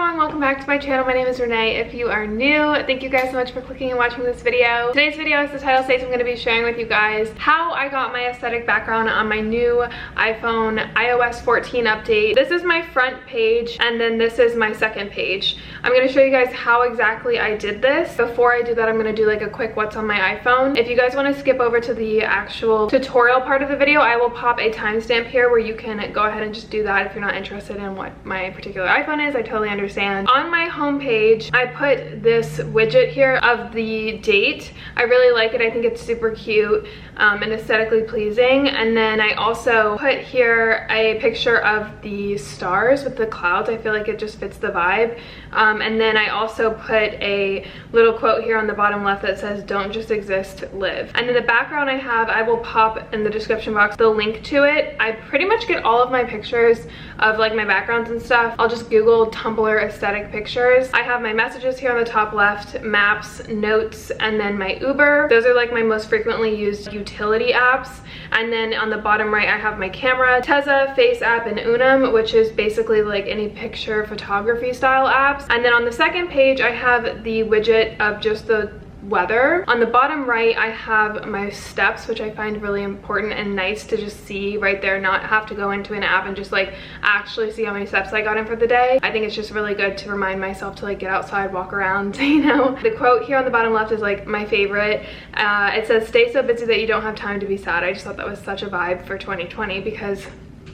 everyone, welcome back to my channel. My name is Renee. If you are new, thank you guys so much for clicking and watching this video. Today's video, as the title states, I'm going to be sharing with you guys how I got my aesthetic background on my new iPhone iOS 14 update. This is my front page, and then this is my second page. I'm going to show you guys how exactly I did this. Before I do that, I'm going to do like a quick what's on my iPhone. If you guys want to skip over to the actual tutorial part of the video, I will pop a timestamp here where you can go ahead and just do that if you're not interested in what my particular iPhone is. I totally understand. On my home page, I put this widget here of the date. I really like it. I think it's super cute and aesthetically pleasing. And then I also put here a picture of the stars with the clouds. I feel like it just fits the vibe. And then I also put a little quote here on the bottom left that says, "Don't just exist, live." And then the background I will pop in the description box the link to it. I pretty much get all of my pictures of like my backgrounds and stuff. I'll just Google Tumblr aesthetic pictures. I have my messages here on the top left, maps, notes, and then my Uber. Those are like my most frequently used utility apps. And then on the bottom right, I have my camera, Tezza, Face app, and Unum, which is basically like any picture photography style apps. And then on the second page, I have the widget of just the weather. On the bottom right, I have my steps, which I find really important and nice to just see right there, not have to go into an app and just like actually see how many steps I got in for the day. I think it's just really good to remind myself to like get outside, walk around, you know. The quote here on the bottom left is like my favorite. It says, "Stay so busy that you don't have time to be sad." I just thought that was such a vibe for 2020 because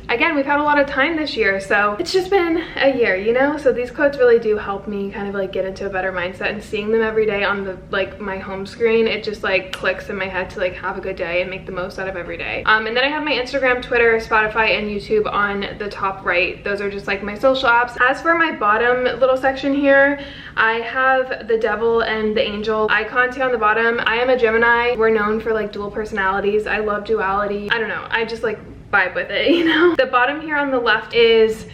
again, we've had a lot of time this year, so it's just been a year, you know? So these quotes really do help me kind of like get into a better mindset, and seeing them every day on the like my home screen, it just like clicks in my head to like have a good day and make the most out of every day. And then I have my Instagram, Twitter, Spotify, and YouTube on the top right. Those are just like my social apps. As for my bottom little section here, I have the devil and the angel icons here on the bottom. I am a Gemini. We're known for like dual personalities. I love duality. I don't know, I just like vibe with it, you know? The bottom here on the left is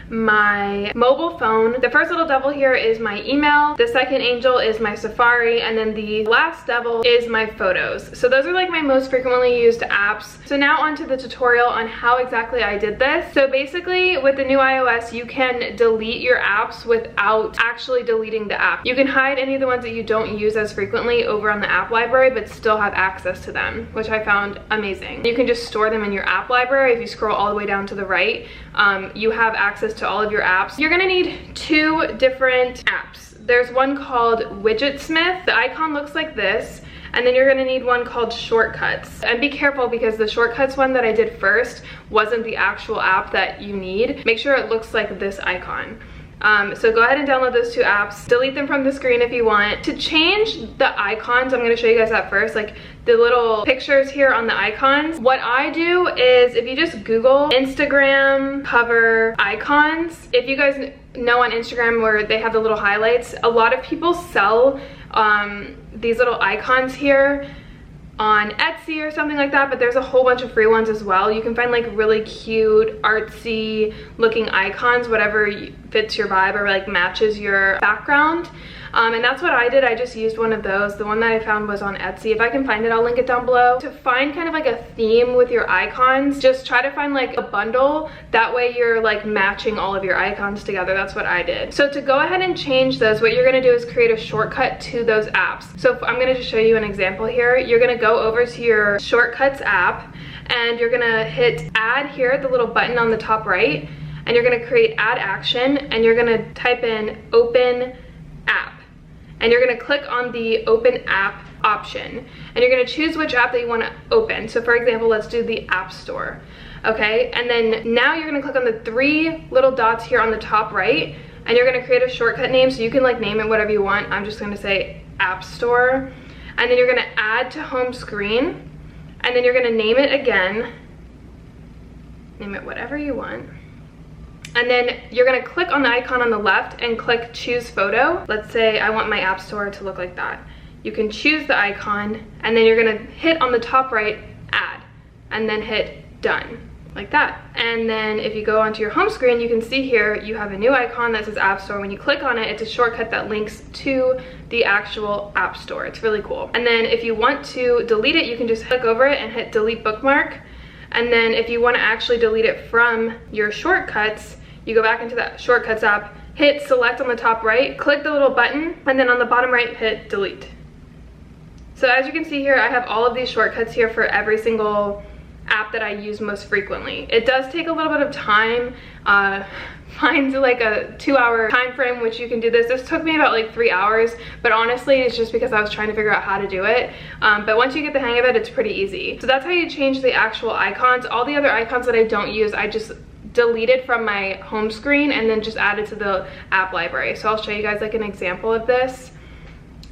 my mobile phone. The first little devil here is my email. The second angel is my Safari, and then the last devil is my photos. So those are like my most frequently used apps. So now onto the tutorial on how exactly I did this. So basically with the new iOS, you can delete your apps without actually deleting the app. You can hide any of the ones that you don't use as frequently over on the app library, but still have access to them, which I found amazing. You can just store them in your app library. If you scroll all the way down to the right, you have access to all of your apps. You're gonna need two different apps. There's one called Widgetsmith. The icon looks like this. And then you're gonna need one called Shortcuts. And be careful because the Shortcuts one that I did first wasn't the actual app that you need. Make sure it looks like this icon. So go ahead and download those two apps. Delete them from the screen if you want. To change the icons, I'm gonna show you guys that first, like the little pictures here on the icons. What I do is if you just Google Instagram cover icons, if you guys know on Instagram where they have the little highlights, a lot of people sell these little icons here on Etsy or something like that, but there's a whole bunch of free ones as well. You can find like really cute, artsy looking icons, whatever fits your vibe or like matches your background. And that's what I did. I just used one of those. The one that I found was on Etsy. If I can find it, I'll link it down below. To find kind of like a theme with your icons, just try to find like a bundle. That way you're like matching all of your icons together. That's what I did. So to go ahead and change those, what you're gonna do is create a shortcut to those apps. So I'm gonna just show you an example here. You're gonna go over to your Shortcuts app, and you're gonna hit add here, the little button on the top right, and you're gonna create add action, and you're gonna type in open app. And you're gonna click on the open app option, and you're gonna choose which app that you wanna open. So for example, let's do the App Store, okay? And then now you're gonna click on the three little dots here on the top right, and you're gonna create a shortcut name, so you can like name it whatever you want. I'm just gonna say App Store. And then you're gonna add to home screen, and then you're gonna name it again. Name it whatever you want. And then you're gonna click on the icon on the left and click choose photo. Let's say I want my app store to look like that. You can choose the icon, and then you're gonna hit on the top right, add, and then hit done, like that. And then if you go onto your home screen, you can see here, you have a new icon that says App Store. When you click on it, it's a shortcut that links to the actual App Store. It's really cool. And then if you want to delete it, you can just click over it and hit delete bookmark. And then if you wanna actually delete it from your shortcuts, you go back into that Shortcuts app, hit select on the top right, click the little button, and then on the bottom right, hit delete. So as you can see here, I have all of these shortcuts here for every single app that I use most frequently. It does take a little bit of time. Find like a 2-hour time frame which you can do this. This took me about like 3 hours, but honestly it's just because I was trying to figure out how to do it. But once you get the hang of it, it's pretty easy. So that's how you change the actual icons. All the other icons that I don't use, I just deleted from my home screen and then just added to the app library. So I'll show you guys like an example of this.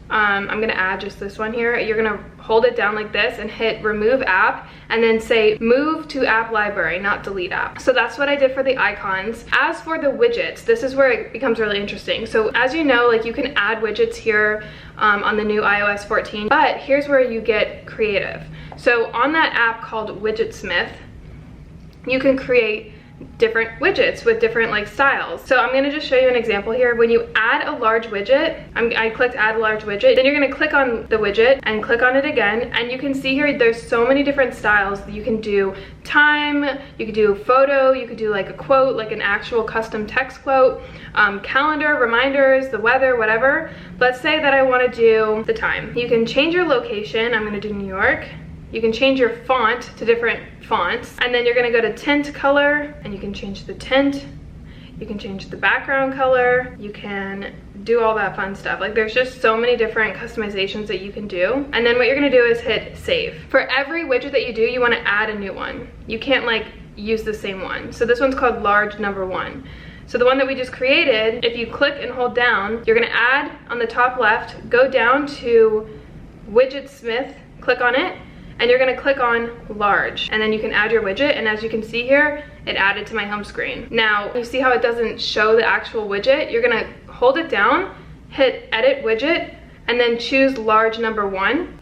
I'm gonna add just this one here. You're gonna hold it down like this and hit remove app and then say move to app library, not delete app. So that's what I did for the icons. As for the widgets, this is where it becomes really interesting. So as you know, like you can add widgets here on the new iOS 14, but here's where you get creative. So on that app called Widgetsmith, you can create different widgets with different like styles. So I'm gonna just show you an example here. When you add a large widget, I clicked add a large widget, then you're gonna click on the widget and click on it again, and you can see here there's so many different styles. You can do time, you could do photo, you could do like a quote, like an actual custom text quote, calendar, reminders, the weather, whatever. Let's say that I want to do the time. You can change your location. I'm gonna do New York. You can change your font to different fonts, and then you're gonna go to tint color and you can change the tint. You can change the background color. You can do all that fun stuff. Like there's just so many different customizations that you can do. And then what you're gonna do is hit save. For every widget that you do, you wanna add a new one. You can't like use the same one. So this one's called large number 1. So the one that we just created, if you click and hold down, you're gonna add on the top left, go down to Widgetsmith, click on it, and you're gonna click on large, and then you can add your widget, and as you can see here, it added to my home screen. Now, you see how it doesn't show the actual widget? You're gonna hold it down, hit edit widget, and then choose large number 1,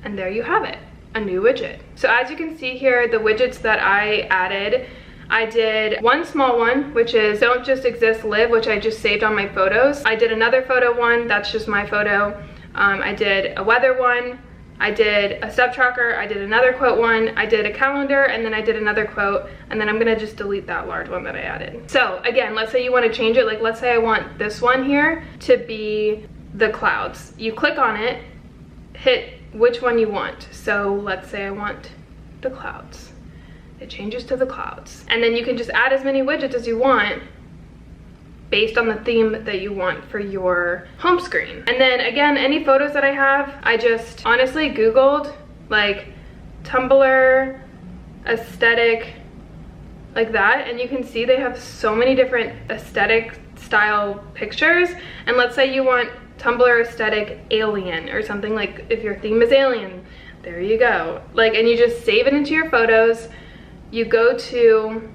and there you have it, a new widget. So as you can see here, the widgets that I added, I did one small one, which is don't just exist, live, which I just saved on my photos. I did another photo one, that's just my photo. I did a weather one, I did a step tracker, I did another quote one, I did a calendar, and then I did another quote, and then I'm gonna just delete that large one that I added. So again, let's say you wanna change it, like let's say I want this one here to be the clouds. You click on it, hit which one you want. So let's say I want the clouds. It changes to the clouds. And then you can just add as many widgets as you want based on the theme that you want for your home screen. And then again, any photos that I have, I just honestly Googled like Tumblr aesthetic like that, and you can see they have so many different aesthetic style pictures. And let's say you want Tumblr aesthetic alien or something, like if your theme is alien, there you go. Like, and you just save it into your photos. You go to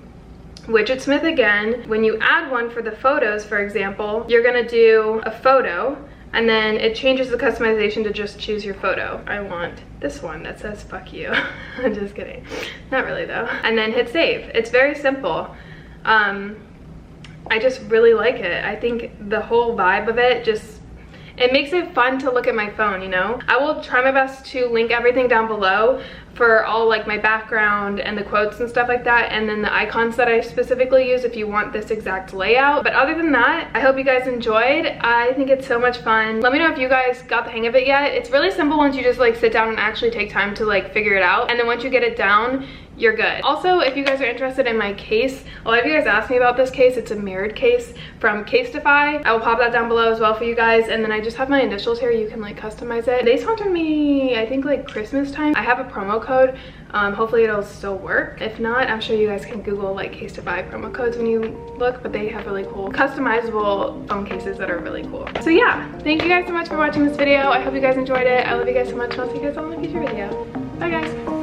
Widgetsmith again. When you add one for the photos, for example, you're gonna do a photo, and then it changes the customization to just choose your photo. I want this one that says fuck you. I'm just kidding, not really though. And then hit save. It's very simple. I just really like it. I think the whole vibe of it just, it makes it fun to look at my phone, you know? I will try my best to link everything down below for all like my background and the quotes and stuff like that, and then the icons that I specifically use if you want this exact layout. But other than that, I hope you guys enjoyed. I think it's so much fun. Let me know if you guys got the hang of it yet. It's really simple once you just like sit down and actually take time to like figure it out, and then once you get it down, you're good. Also, if you guys are interested in my case, a lot of you guys asked me about this case. It's a mirrored case from Casetify. I will pop that down below as well for you guys. And then I just have my initials here. You can like customize it. They sponsored me, I think like Christmas time. I have a promo code. Hopefully it'll still work. If not, I'm sure you guys can Google like Casetify promo codes when you look, but they have really cool customizable phone cases that are really cool. So yeah, thank you guys so much for watching this video. I hope you guys enjoyed it. I love you guys so much, and I'll see you guys all in a future video. Bye guys.